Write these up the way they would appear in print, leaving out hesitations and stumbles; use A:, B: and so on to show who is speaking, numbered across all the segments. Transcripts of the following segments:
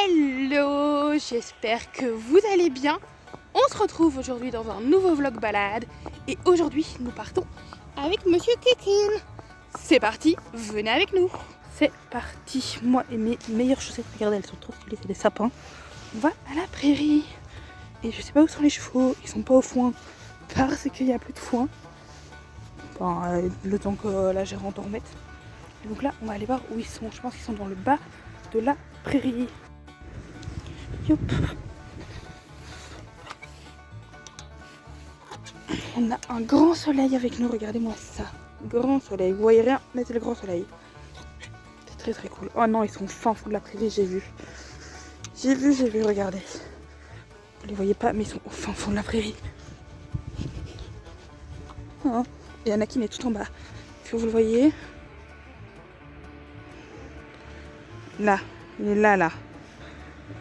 A: Hello, j'espère que vous allez bien. On se retrouve aujourd'hui dans un nouveau vlog balade et aujourd'hui nous partons avec Monsieur Kékin. C'est parti, venez avec nous. C'est parti, moi et mes meilleures chaussettes, regardez elles sont trop stylées, c'est des sapins. On va à la prairie et je sais pas où sont les chevaux, ils sont pas au foin parce qu'il n'y a plus de foin. Enfin, le temps que la gérante en remette. Et donc là on va aller voir où ils sont, je pense qu'ils sont dans le bas de la prairie. Youp. On a un grand soleil avec nous, regardez-moi ça. Grand soleil, vous voyez rien, mais c'est le grand soleil. C'est très très cool. Oh non, ils sont au fin fond de la prairie, j'ai vu. J'ai vu, regardez. Vous les voyez pas, mais ils sont au fin fond de la prairie. Oh. Et Anakin est tout en bas. Est-ce que vous le voyez? Là, il est là.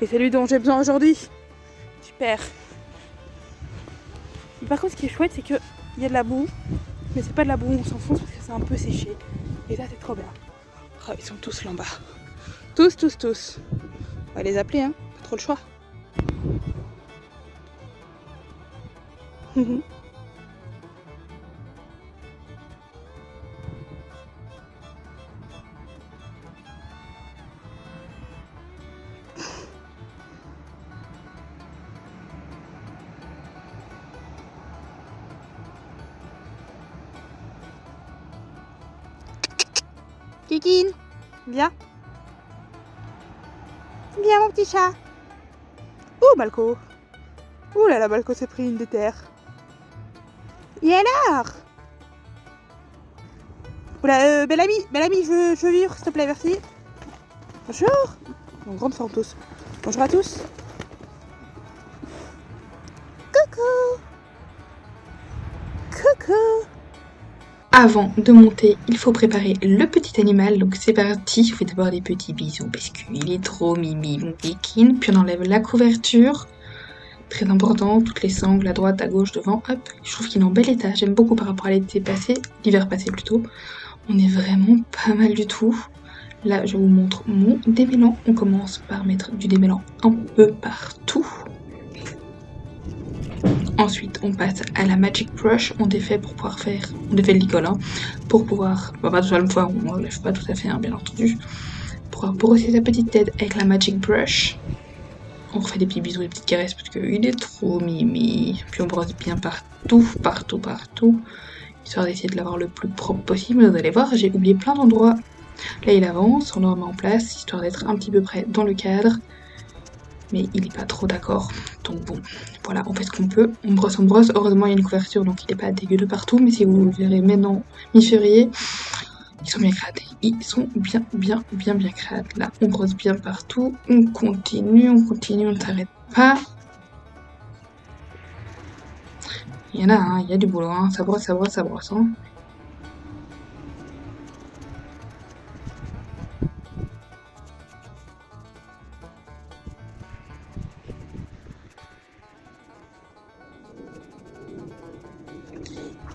A: Et c'est lui dont j'ai besoin aujourd'hui. Super. Et par contre, ce qui est chouette, c'est qu'il y a de la boue. Mais c'est pas de la boue, on s'enfonce parce que c'est un peu séché. Et ça, c'est trop bien. Oh, ils sont tous là en bas. Tous. On va les appeler, hein. Pas trop le choix. Kékin, viens. Viens mon petit chat. Oh Malco. Ouh là là, Malco s'est pris une déterre. Et alors? Oula, belle amie, je veux vivre, s'il te plaît, merci. Bonjour. En grande forme tous. Bonjour à tous. Coucou. Avant de monter, il faut préparer le petit animal. Donc c'est parti, je fais d'abord des petits bisous parce qu'il est trop mimi, mon Kékin. Puis on enlève la couverture. Très important, toutes les sangles à droite, à gauche, devant. Hop, je trouve qu'il est en bel état. J'aime beaucoup par rapport à l'hiver passé plutôt. On est vraiment pas mal du tout. Là, je vous montre mon démêlant. On commence par mettre du démêlant un peu partout. Ensuite, on passe à la Magic Brush, on défait le licol, hein, pour pouvoir, pas tout à la fois, on n'enlève pas tout à fait, hein, bien entendu, pour pouvoir brosser sa petite tête avec la Magic Brush. On refait des petits bisous, des petites caresses, parce qu'il est trop mimi. Puis on brosse bien partout, histoire d'essayer de l'avoir le plus propre possible. Vous allez voir, j'ai oublié plein d'endroits. Là, il avance, on le remet en place, histoire d'être un petit peu près dans le cadre. Mais il n'est pas trop d'accord. Donc bon, voilà, on fait ce qu'on peut. On brosse. Heureusement, il y a une couverture, donc il n'est pas dégueu de partout. Mais si vous le verrez maintenant, mi-février, ils sont bien crades. Ils sont bien crades. Là, on brosse bien partout. On continue, on ne s'arrête pas. Il y en a, hein, il y a du boulot. Hein. Ça brosse. Hein.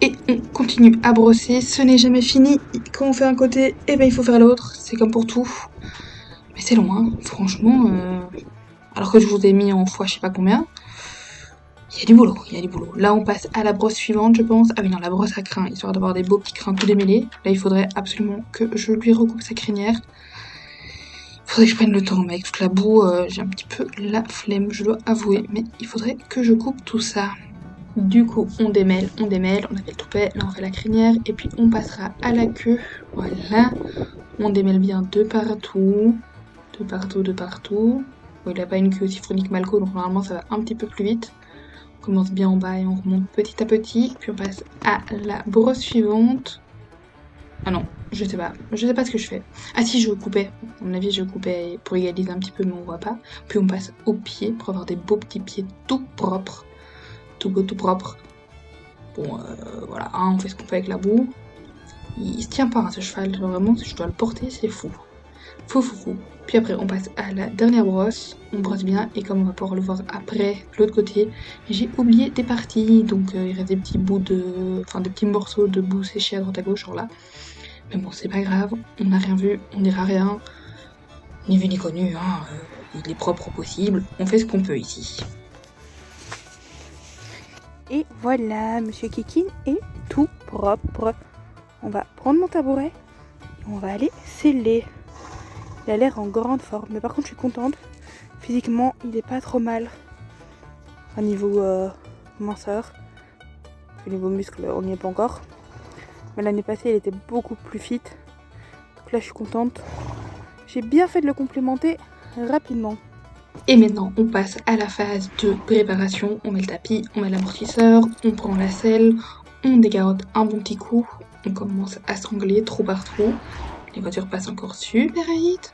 A: Et on continue à brosser, ce n'est jamais fini. Quand on fait un côté, il faut faire l'autre. C'est comme pour tout. Mais c'est long, hein. Franchement. Alors que je vous ai mis en fois je sais pas combien. Il y a du boulot. Là, on passe à la brosse suivante, je pense. Ah oui, non, la brosse à crins, histoire d'avoir des beaux petits crins tout démêlés. Là, il faudrait absolument que je lui recoupe sa crinière. Il faudrait que je prenne le temps, mais avec toute la boue, j'ai un petit peu la flemme, je dois avouer. Mais il faudrait que je coupe tout ça. Du coup, on démêle, on a fait le toupet, là on fait la crinière, et puis on passera à la queue, voilà. On démêle bien de partout. Bon, il n'a pas une queue aussi fournie que Malco, donc normalement ça va un petit peu plus vite. On commence bien en bas et on remonte petit à petit, puis on passe à la brosse suivante. Ah non, je sais pas ce que je fais. Ah si, je coupais, à mon avis je coupais pour égaliser un petit peu, mais on voit pas. Puis on passe aux pieds pour avoir des beaux petits pieds tout propres. Tout beau, tout propre. Bon, voilà, hein, on fait ce qu'on fait avec la boue. Il se tient pas, hein, ce cheval, vraiment, si je dois le porter, c'est fou. Fou. Puis après, on passe à la dernière brosse, on brosse bien, et comme on va pouvoir le voir après, de l'autre côté, j'ai oublié des parties, donc il reste des petits des petits morceaux de boue séchée à droite à gauche, genre là. Mais bon, c'est pas grave, on n'a rien vu, on dira rien, ni vu ni connu, hein. il est propre au possible, on fait ce qu'on peut ici.
B: Et voilà, Monsieur Kikin est tout propre. On va prendre mon tabouret et on va aller sceller. Il a l'air en grande forme, mais par contre je suis contente. Physiquement, il est pas trop mal. Au niveau minceur, au niveau muscle, on n'y est pas encore. Mais l'année passée, il était beaucoup plus fit. Donc là, je suis contente. J'ai bien fait de le complémenter rapidement.
A: Et maintenant, on passe à la phase de préparation. On met le tapis, on met l'amortisseur, on prend la selle, on décarotte un bon petit coup, on commence à sangler trou par trou. Les voitures passent encore super vite.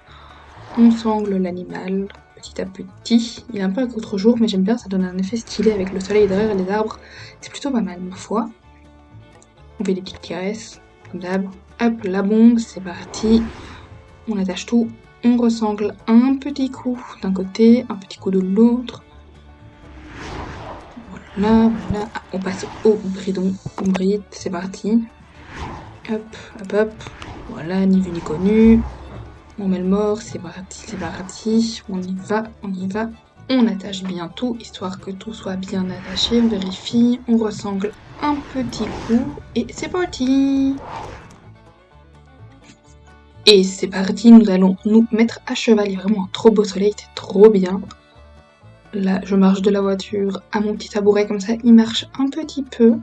A: On sangle l'animal petit à petit. Il est un peu à contre-jour, mais j'aime bien, ça donne un effet stylé avec le soleil derrière les arbres. C'est plutôt pas mal, ma foi. On fait des petites caresses, comme d'hab. Hop, la bombe, c'est parti. On attache tout. On ressangle un petit coup d'un côté, un petit coup de l'autre. Voilà. Ah, on passe au bridon. On bride, c'est parti. Hop. Voilà, ni vu ni connu. On met le mort, c'est parti. On y va. On attache bien tout, histoire que tout soit bien attaché. On vérifie, on ressangle un petit coup. Et c'est parti! Et c'est parti, nous allons nous mettre à cheval. Il y a vraiment un trop beau soleil, c'est trop bien. Là, je marche de la voiture à mon petit tabouret comme ça, il marche un petit peu.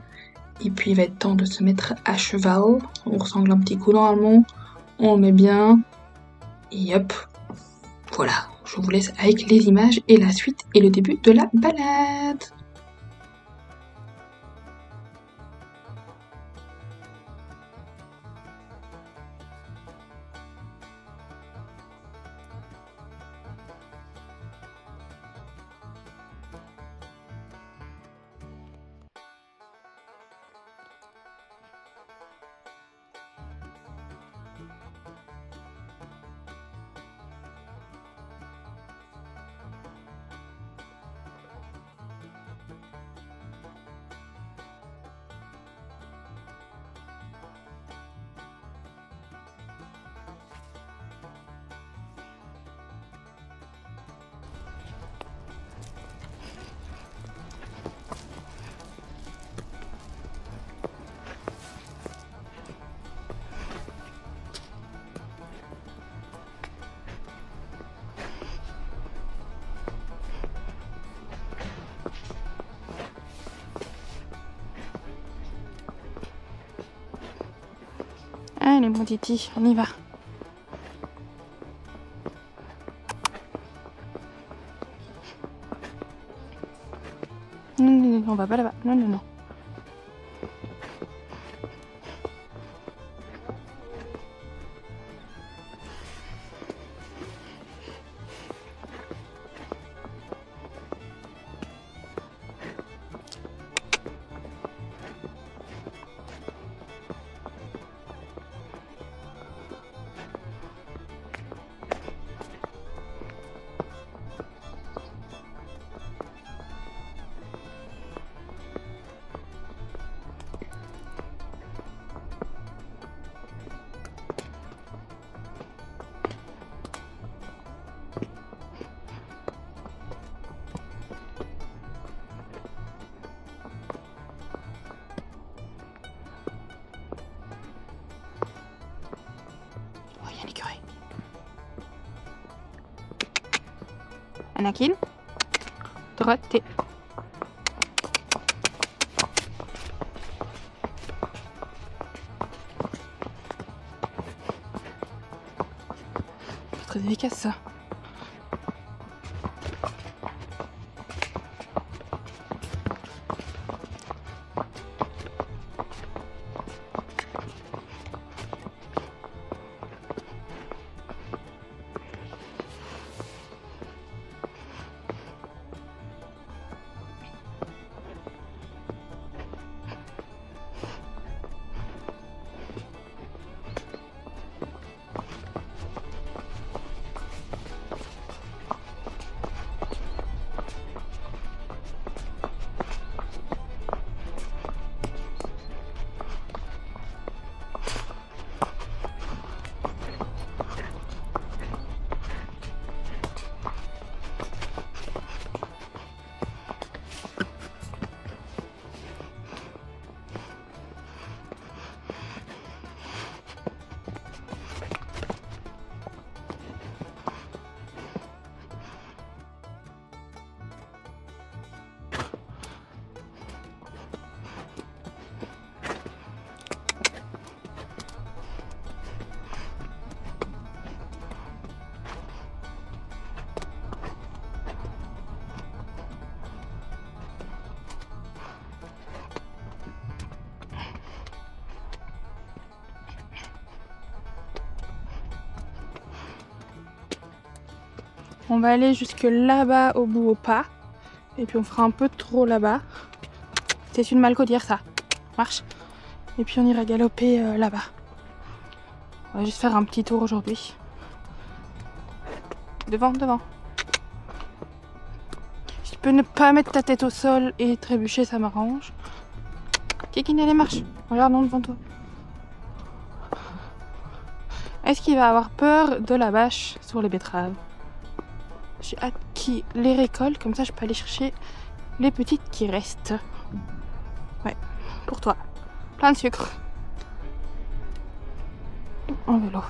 A: Et puis il va être temps de se mettre à cheval. On ressangle un petit coup normalement. On le met bien. Et hop. Voilà, je vous laisse avec les images et la suite et le début de la balade.
B: Allez mon titi, on y va. Non, on va pas là-bas. Non. Oh, il y a l'écureuil. Anakin, droite. C'est très efficace ça. On va aller jusque là-bas au bout au pas. Et puis on fera un peu trop là-bas. C'est une malcodière ça. Marche. Et puis on ira galoper là-bas. On va juste faire un petit tour aujourd'hui. Devant, devant. Si tu peux ne pas mettre ta tête au sol et trébucher, ça m'arrange. Kikine, les marches. Regarde devant toi. Est-ce qu'il va avoir peur de la bâche sur les betteraves? J'ai hâte qu'il les récolte, comme ça je peux aller chercher les petites qui restent. Ouais, pour toi. Plein de sucre. En vélo.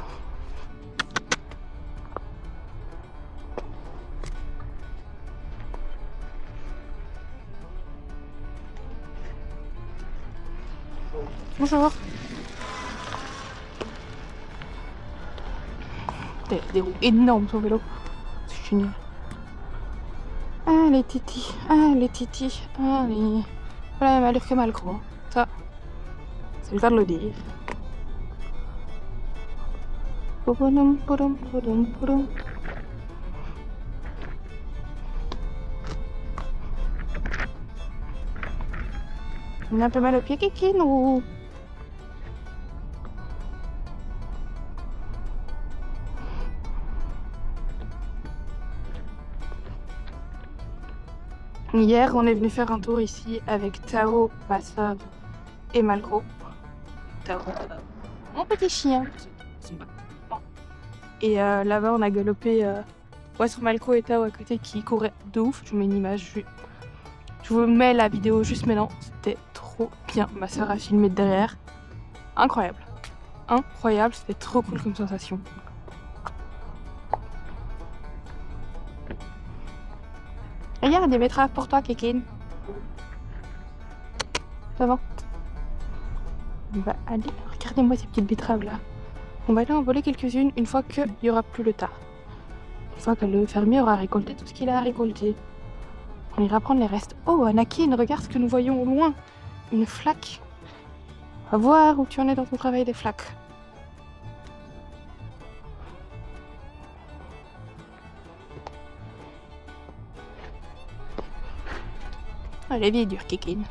B: Bonjour. Des roues énormes sur vélo. C'est génial. Allez Titi, allez Titi, allez. Voilà la même allure que Malcro. Hein. Ça, c'est le cas de le dire. Poudoum, poudoum, poudoum, poudoum. On a un peu mal au pied, Kikine, ou... Hier, on est venu faire un tour ici avec Tao, ma soeur et Malcro. Tao, mon petit chien. Et là-bas, on a galopé sur Malcro et Tao à côté qui couraient de ouf. Je vous mets une image. Je vous mets la vidéo juste maintenant. C'était trop bien. Ma soeur a filmé de derrière. Incroyable. Incroyable. C'était trop cool comme sensation. Regarde, des betteraves pour toi, Kikine. Ça va? On va aller... Regardez-moi ces petites betteraves là. On va aller en voler quelques-unes une fois qu'il n'y aura plus le tas. Une fois que le fermier aura récolté tout ce qu'il a à récolter. On ira prendre les restes. Oh, Anakin, regarde ce que nous voyons au loin. Une flaque. On va voir où tu en es dans ton travail des flaques. Ah, la vie est dure, Kikine.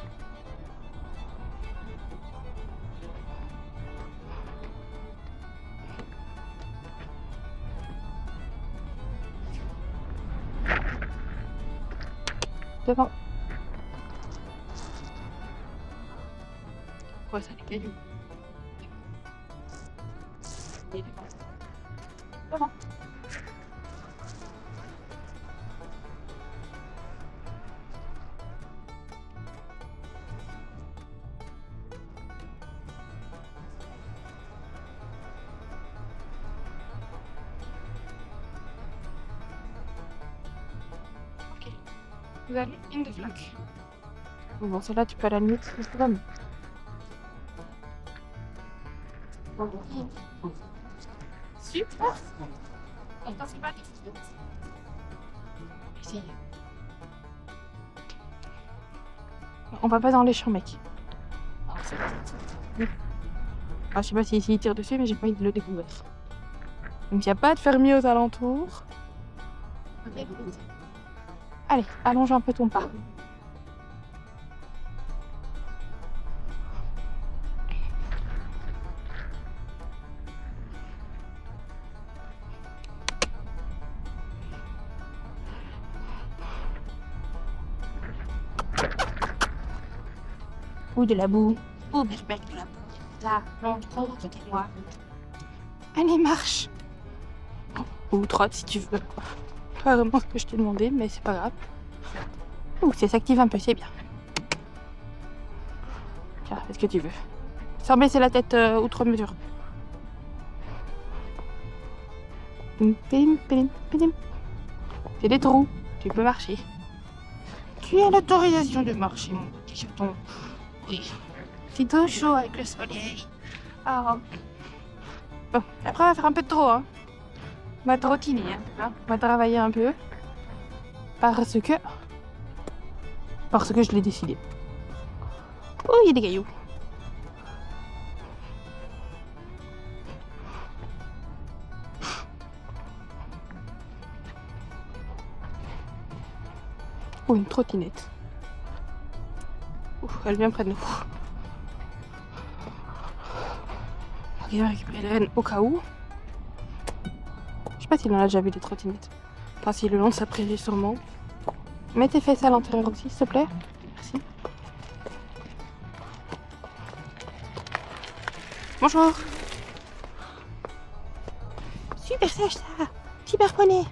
B: Devant. Ouais, ça les cailloux. Devant. Ok. Vous avez une de flaque. Bon, celle-là, tu peux à la limite, c'est pas mal. Super. C'est pas ici. On va pas dans les champs, mec. Je sais pas s'il tire dessus, mais j'ai pas envie de le découvrir. Donc il n'y a pas de fermier aux alentours. Allez, allonge un peu ton pas. Ou de la boue. Ou de la boue. Là, non, trop, moi. Allez, marche. Ou trotte si tu veux. Pas vraiment ce que je t'ai demandé, mais c'est pas grave. Ouh, ça s'active un peu, c'est bien. Tiens, fais ce que tu veux. Sans baisser la tête outre mesure. C'est des trous, tu peux marcher. Tu as l'autorisation de marcher, mon petit chaton. Oui. C'est tout chaud avec le soleil. Ah. Bon, après on va faire un peu de trop, hein. On va trottiner, hein. On va travailler un peu. Parce que je l'ai décidé. Oh, il y a des cailloux. ou une trottinette. Ouf, elle vient près de nous. On va bien récupérer les rênes au cas où. Je sais pas s'il en a déjà vu des trottinettes. Enfin, si le long de sa prairie, sûrement. Mets tes fesses à l'intérieur aussi, s'il te plaît. Merci. Bonjour. Super sèche ça. Super poney.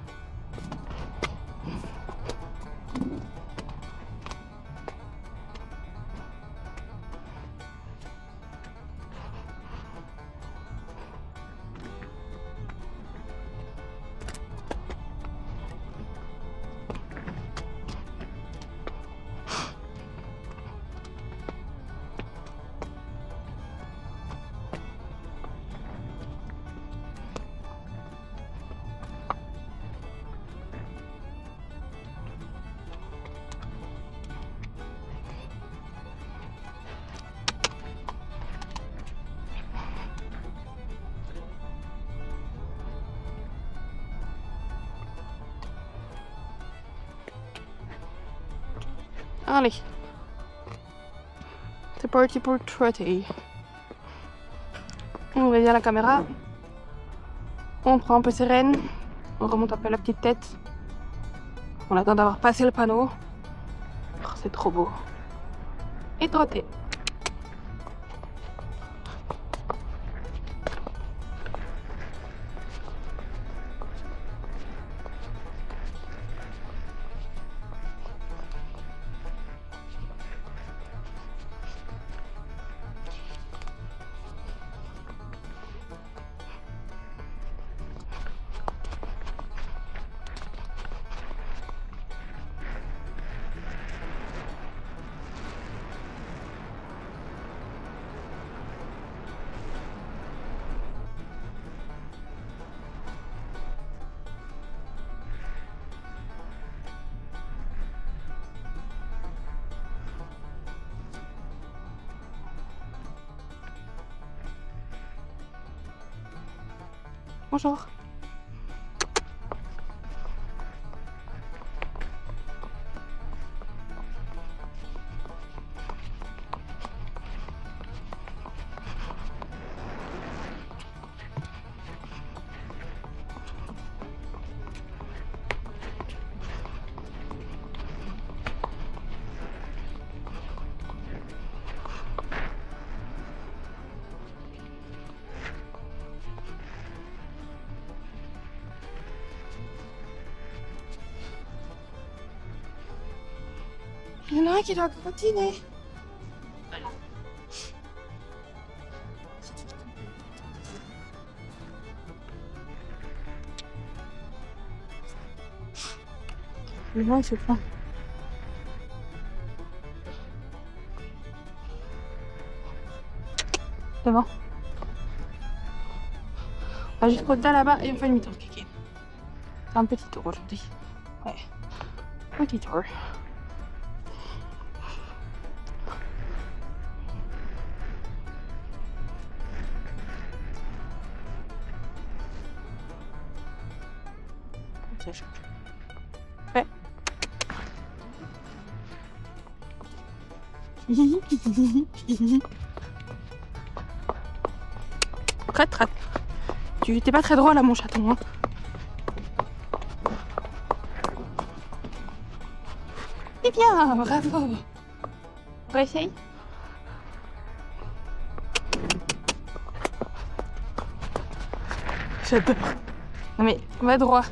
B: Allez. C'est parti pour trotter. On revient à la caméra. On prend un peu ses rênes. On remonte un peu la petite tête. On attend d'avoir passé le panneau. Oh, c'est trop beau. Et trotter. Bonjour. Il y en a un qui doit continuer. Le vent, il se prend. Devant. On va jusqu'au delà là-bas et on fait demi-tour, Kiki. C'est un petit tour aujourd'hui. Ouais. Petit tour. Ouais. Traite. Tu t'es pas très droit là, mon chaton. Hein. Eh bien, bravo. On réessaye. J'adore. Non mais, va droit.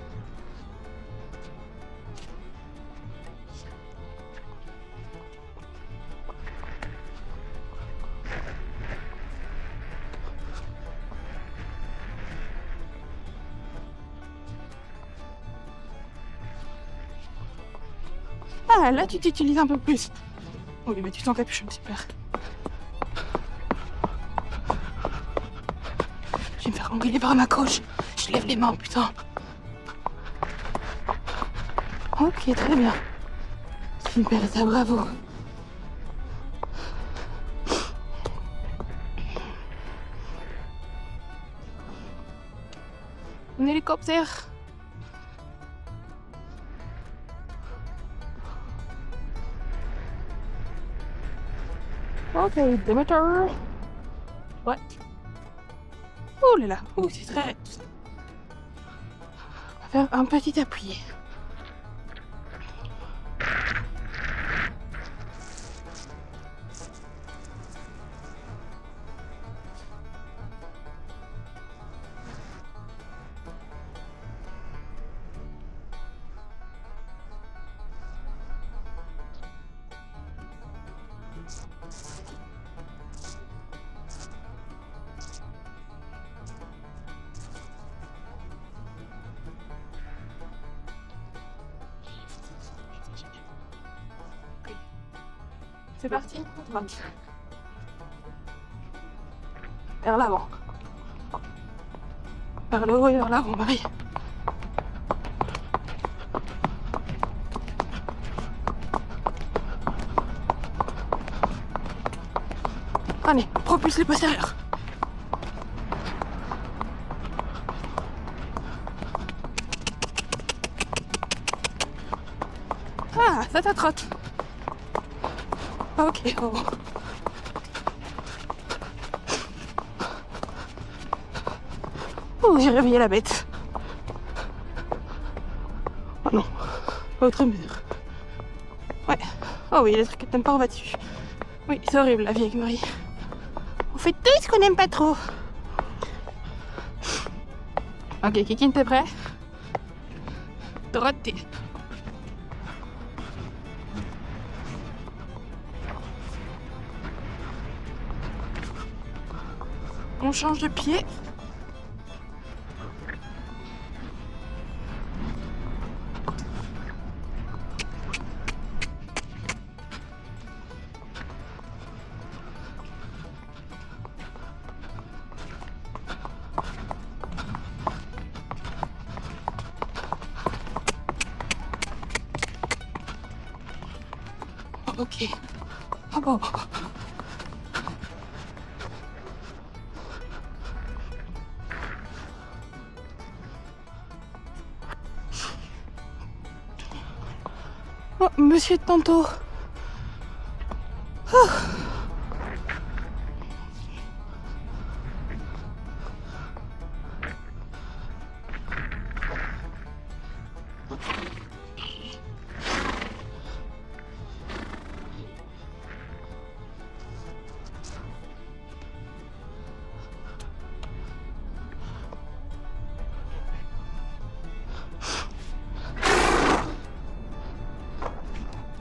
B: Ah, là tu t'utilises un peu plus. Oui, mais tu t'encapuches, super. Je vais me faire engueuler par ma coche. Je lève les mains, putain. Ok, très bien. Super, ça, bravo. Un hélicoptère. Ok, deux moteurs. Ouais. Oh là là, oh, c'est très raide. On va faire un petit appui. C'est parti, droite. Vers l'avant. Vers le haut et vers l'avant, Marie. Allez, propulse les postérieurs. Ah, ça t'attrotte. Ok, oh. Oh, j'ai réveillé la bête. Oh non, pas autre mesure. Ouais. Oh oui, les trucs que t'aimes pas, on va dessus. Oui, c'est horrible la vie avec Marie. On fait tout ce qu'on n'aime pas trop. Ok, Kikine, t'es prêt? Droité. On change de pied. Ok. Ah bon. Oh, monsieur tantôt. Oh.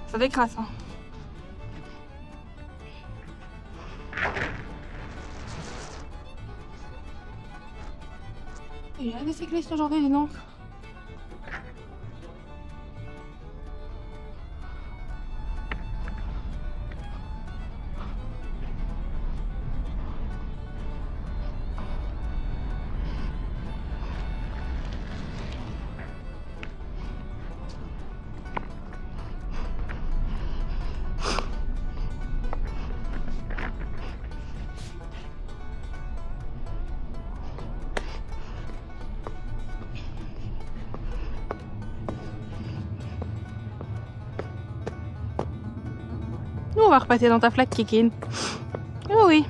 B: Ça décrasse, hein. Il y a des cyclistes aujourd'hui, dis donc. Nous, on va repasser dans ta flaque, Kikine. Oh oui.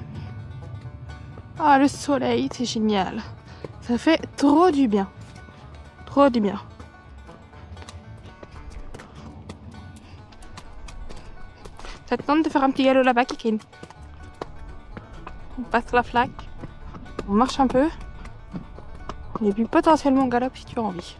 B: Ah, le soleil, c'est génial. Ça fait trop du bien. Trop du bien. Ça te tente de faire un petit galop là-bas, Kikine? On passe la flaque. On marche un peu. Et puis potentiellement on galope si tu as envie.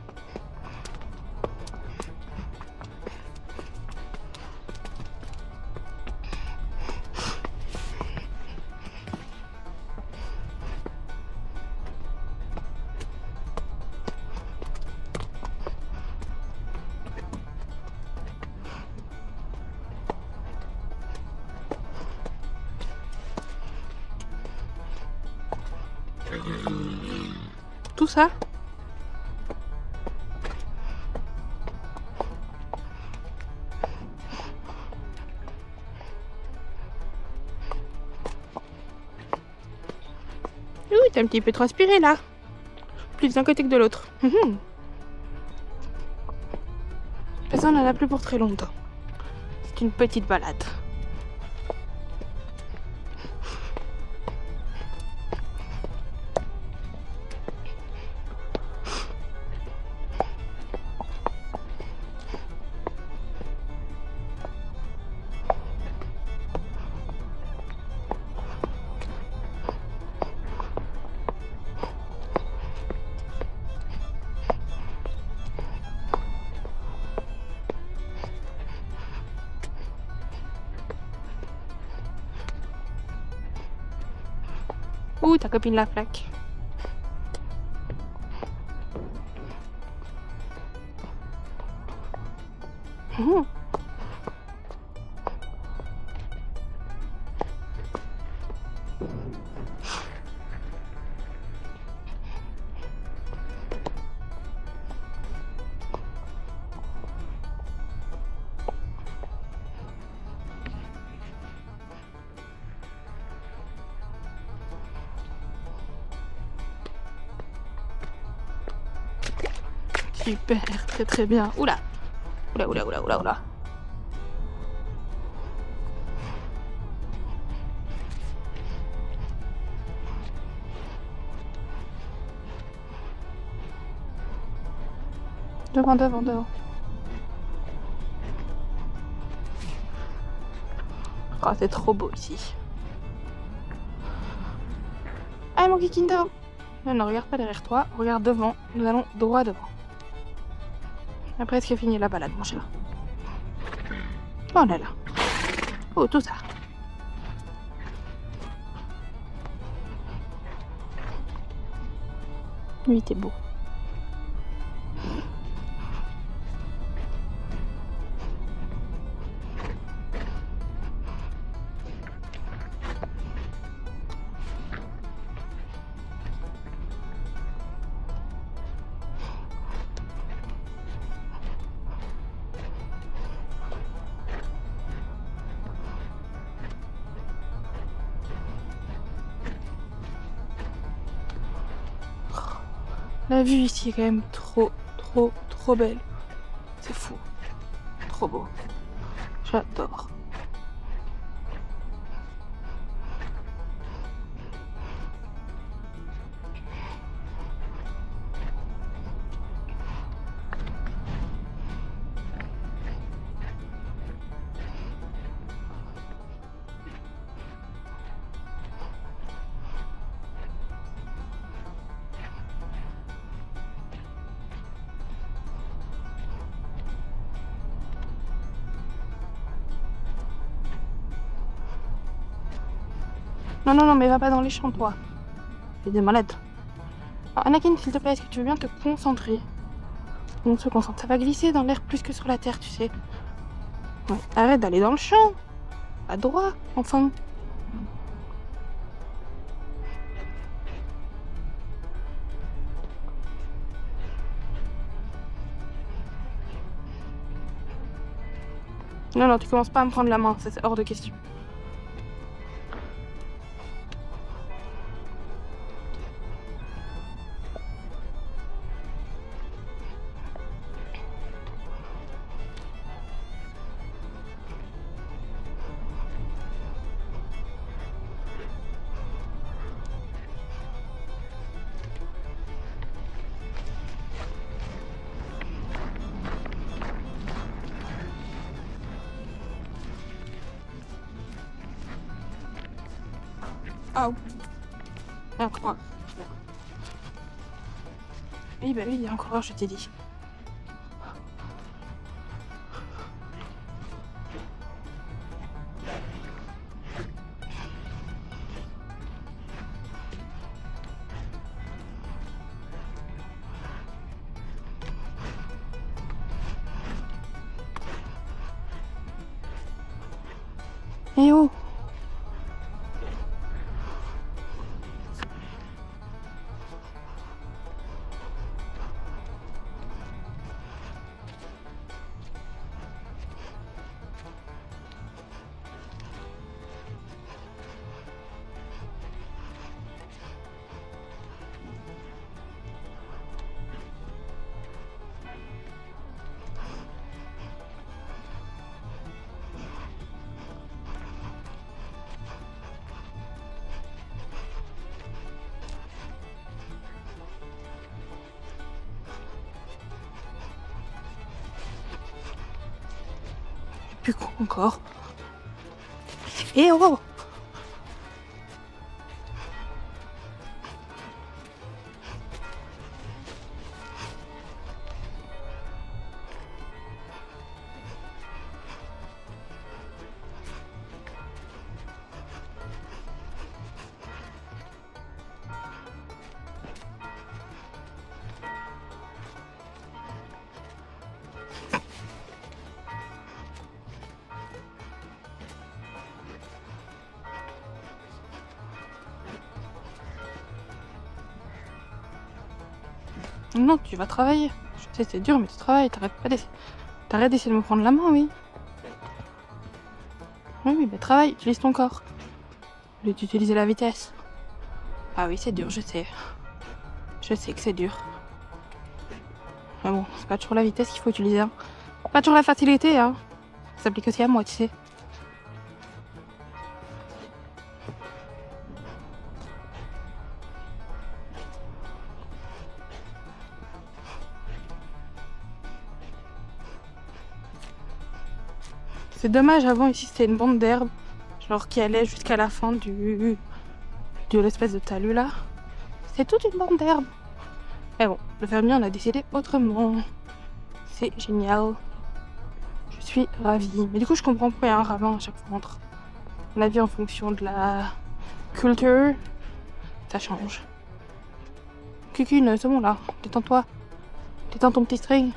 B: Tout ça. Oui, t'as un petit peu transpiré là. Plus d'un côté que de l'autre. Ça, on en a plus pour très longtemps. C'est une petite balade. Ouh, ta copine la plaque. Mmh. Super, très très bien. Oula. Oula, oula, oula, oula, oula. Devant, devant, devant. Oh, c'est trop beau ici. Allez, mon kikindo. Non, ne regarde pas derrière toi, regarde devant. Nous allons droit devant. Après, est-ce qu'il a fini la balade, mon chat? Oh là là. Oh, tout ça. Lui, t'es beau. La vue ici est quand même trop belle. C'est fou. Trop beau. J'adore. Non, non, non, mais va pas dans les champs, toi. T'es des malades. Alors, Anakin, s'il te plaît, est-ce que tu veux bien te concentrer? On se concentre. Ça va glisser dans l'air plus que sur la terre, tu sais. Ouais. Arrête d'aller dans le champ. À droite, enfin. Non, non, tu commences pas à me prendre la main, ça, c'est hors de question. Oh. Et encore. Oui, bah oui, il y a encore, je t'ai dit. Eh oh! Plus con encore. Eh oh!
A: Non, tu vas travailler. Je sais, c'est dur, mais tu travailles. T'arrêtes d'essayer de me prendre la main, oui. Oui, mais travaille, utilise ton corps. Au lieu d'utiliser la vitesse. Ah oui, c'est dur, je sais. Je sais que c'est dur. Mais bon, c'est pas toujours la vitesse qu'il faut utiliser. Hein. Pas toujours la facilité, hein. Ça s'applique aussi à moi, tu sais. C'est dommage, avant ici c'était une bande d'herbe, genre qui allait jusqu'à la fin de l'espèce de talus là. C'est toute une bande d'herbe. Mais bon, le fermier en a décidé autrement. C'est génial. Je suis ravie. Mais du coup, je comprends pourquoi il y a un ravin à chaque fois entre. On a vu en fonction de la culture, ça change. Cucune, c'est bon là, détends-toi. Détends ton petit string.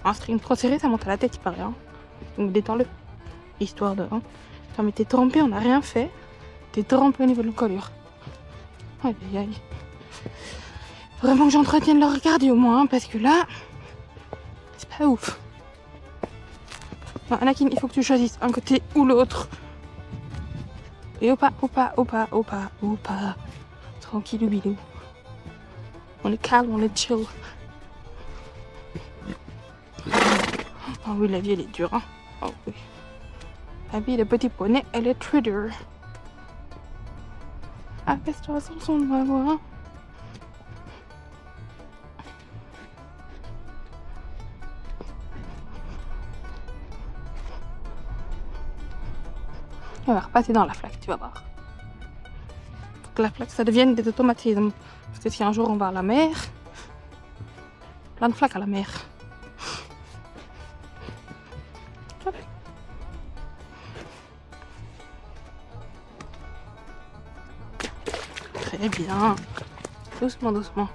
A: Un string trop serré, ça monte à la tête, il paraît. Hein. Donc détends-le. Histoire de. Hein. Enfin, mais t'es trempé, on n'a rien fait. T'es trempé au niveau de l'encolure. Aïe aïe aïe. Vraiment que j'entretienne leur cardio au moins, hein, parce que là, c'est pas ouf. Non, Anakin, il faut que tu choisisses un côté ou l'autre. Et opa. Tranquillou bilou. On est calme, on est chill. Ah oui, la vie elle est dure. Hein. Oh oui. La vie, le petit poney, elle est très dure. Apaise-toi sans son de ma voix. On va repasser dans la flaque, tu vas voir. Faut que la flaque, ça devienne des automatismes. Parce que si un jour on va à la mer, plein de flaques à la mer. Hop. Très bien. Doucement, doucement.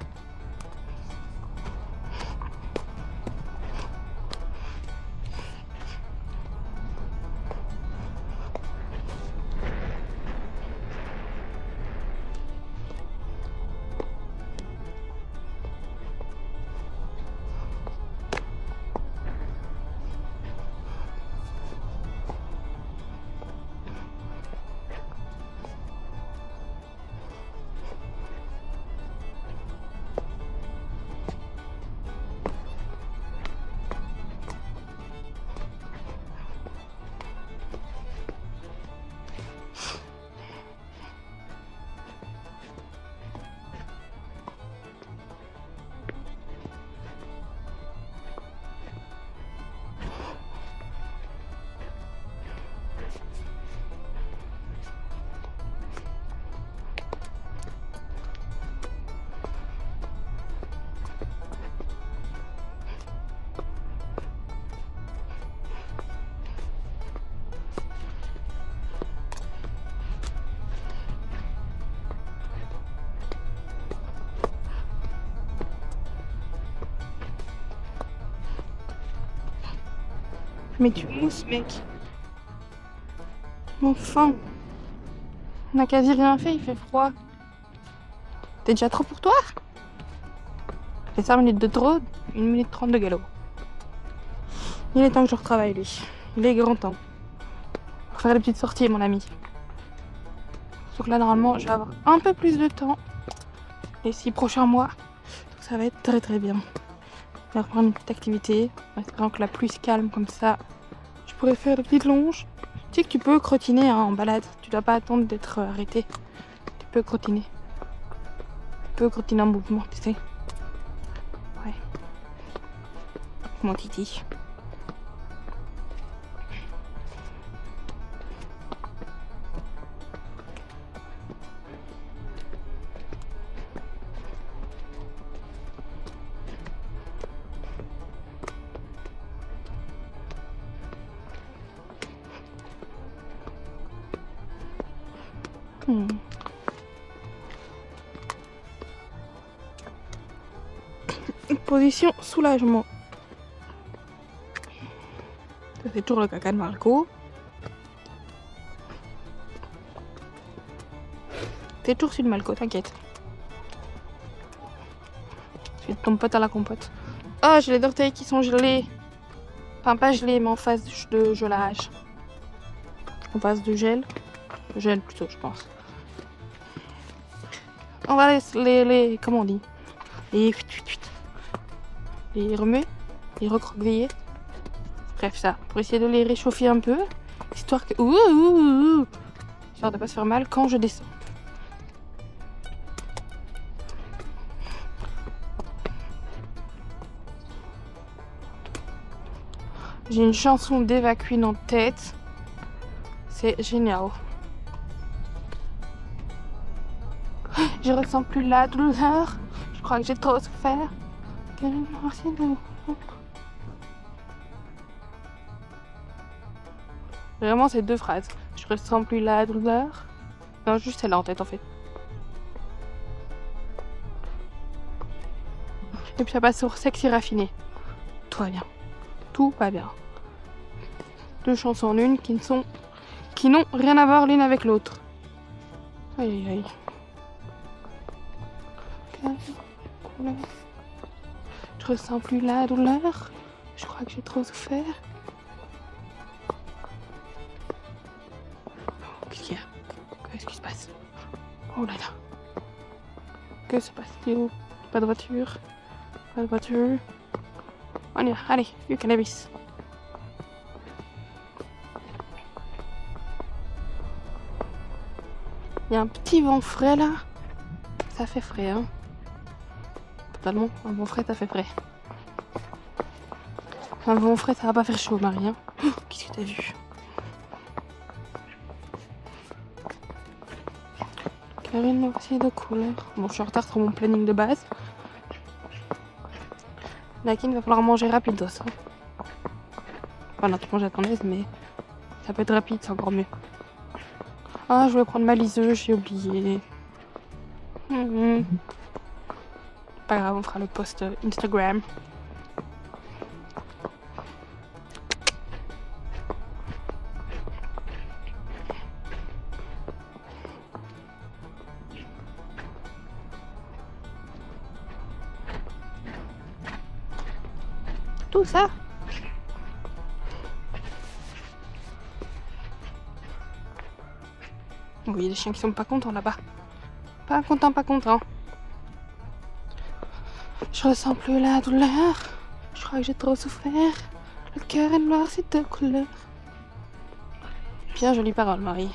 A: Mais tu mousses, mec. Enfin. On a quasi rien fait, il fait froid. T'es déjà trop pour toi? J'ai 5 minutes de trop, 1 minute 30 de galop. Il est temps que je retravaille, lui. Il est grand temps. Pour faire des petites sorties, mon ami. Sauf que là, normalement, je vais avoir un peu plus de temps les 6 prochains mois. Donc ça va être très très bien. Je vais reprendre une petite activité, en espérant que la pluie se calme comme ça. Je pourrais faire des petites longes. Tu sais que tu peux crottiner hein, en balade. Tu dois pas attendre d'être arrêté. Tu peux crottiner. Tu peux crottiner en mouvement, tu sais. Ouais. Mon titi. Position soulagement. Ça c'est toujours le caca de Marco. C'est toujours sur le Malco, t'inquiète. Ton pote à la compote. Oh, j'ai les orteils qui sont gelés. Enfin, pas gelés, mais en phase de gelage. En phase de gel. Gel plutôt, je pense. On va les comment on dit? Les remuer, les recroqueviller. Bref, ça, pour essayer de les réchauffer un peu, histoire que histoire de pas se faire mal quand je descends. J'ai une chanson d'Eva Queen en tête. C'est génial. Je ressens plus la douleur. Je crois que j'ai trop souffert. Vraiment, c'est 2 phrases. Je ressens plus la douleur. Non, juste celle-là en tête en fait. Et puis ça passe sur Sexy Raffiné. Tout va bien. Tout va bien. 2 chansons en une qui n'ont rien à voir l'une avec l'autre. Aïe aïe aïe. Je ressens plus la douleur. Je crois que j'ai trop souffert. Qu'est-ce qui se passe? Oh là là. Que se passe-t-il? Pas de voiture. Pas de voiture. On y va. Allez, du cannabis. Il y a un petit vent frais là. Ça fait frais, hein. Totalement. Un vent frais, ça fait frais. Un vent frais, ça va pas faire chaud, Marie. Hein. Oh, qu'est-ce que t'as vu? Karine aussi de couleur. Bon, je suis en retard sur mon planning de base. Nakine, va falloir manger rapide, ça. Enfin, non, tu manges à ton aise, mais ça peut être rapide, c'est encore mieux. Ah, je voulais prendre ma liseuse, j'ai oublié. Pas grave, on fera le post Instagram. Tout ça. Oui, il y a des chiens qui sont pas contents là-bas. Pas contents, pas contents. Je ressens plus la douleur. Je crois que j'ai trop souffert. Le cœur est noir, c'est de couleur. Bien jolie parole, Marie.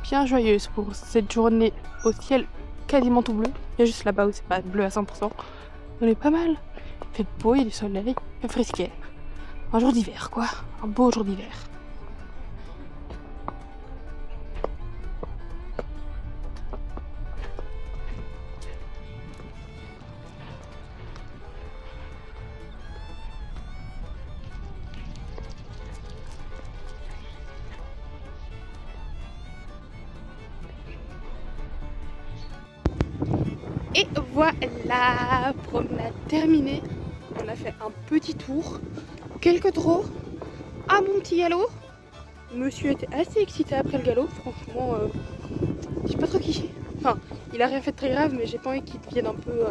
A: Bien joyeuse pour cette journée au ciel quasiment tout bleu. Il y a juste là-bas où c'est pas bleu à 100%. On est pas mal. Il fait beau, il y a du soleil, il fait frisquet. Un jour d'hiver, quoi. Un beau jour d'hiver. Et voilà, promenade terminée. On a fait un petit tour, quelques trot à mon petit galop. Monsieur était assez excité après le galop, franchement, j'ai pas trop kiffé. Enfin, il a rien fait de très grave, mais j'ai pas envie qu'il devienne un peu...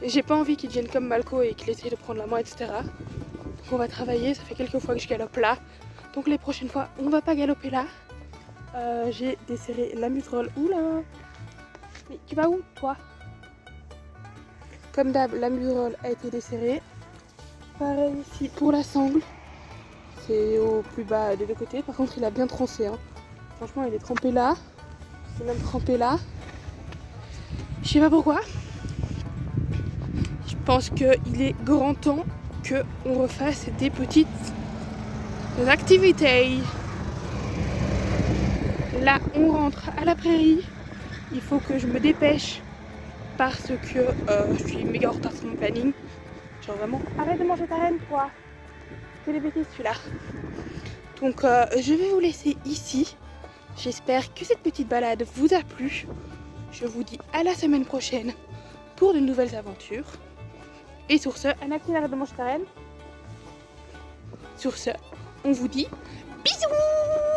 A: J'ai pas envie qu'il devienne comme Malco et qu'il essaye de prendre la main, etc. Donc on va travailler, ça fait quelques fois que je galope là. Donc les prochaines fois, on va pas galoper là. J'ai desserré la muserolle. Oula! Mais tu vas où, toi? Comme d'hab, la muserolle a été desserrée. Pareil ici pour la sangle. C'est au plus bas des deux côtés. Par contre, il a bien troncé. Hein. Franchement, il est trempé là. Il est même trempé là. Je sais pas pourquoi. Je pense qu'il est grand temps qu'on refasse des petites activités. Là, on rentre à la prairie. Il faut que je me dépêche parce que je suis méga en retard sur mon planning. Genre vraiment, arrête de manger ta reine, quoi. C'est les bêtises, celui-là. Donc, je vais vous laisser ici. J'espère que cette petite balade vous a plu. Je vous dis à la semaine prochaine pour de nouvelles aventures. Et sur ce, Anakin, arrête de manger ta reine. Sur ce, on vous dit bisous.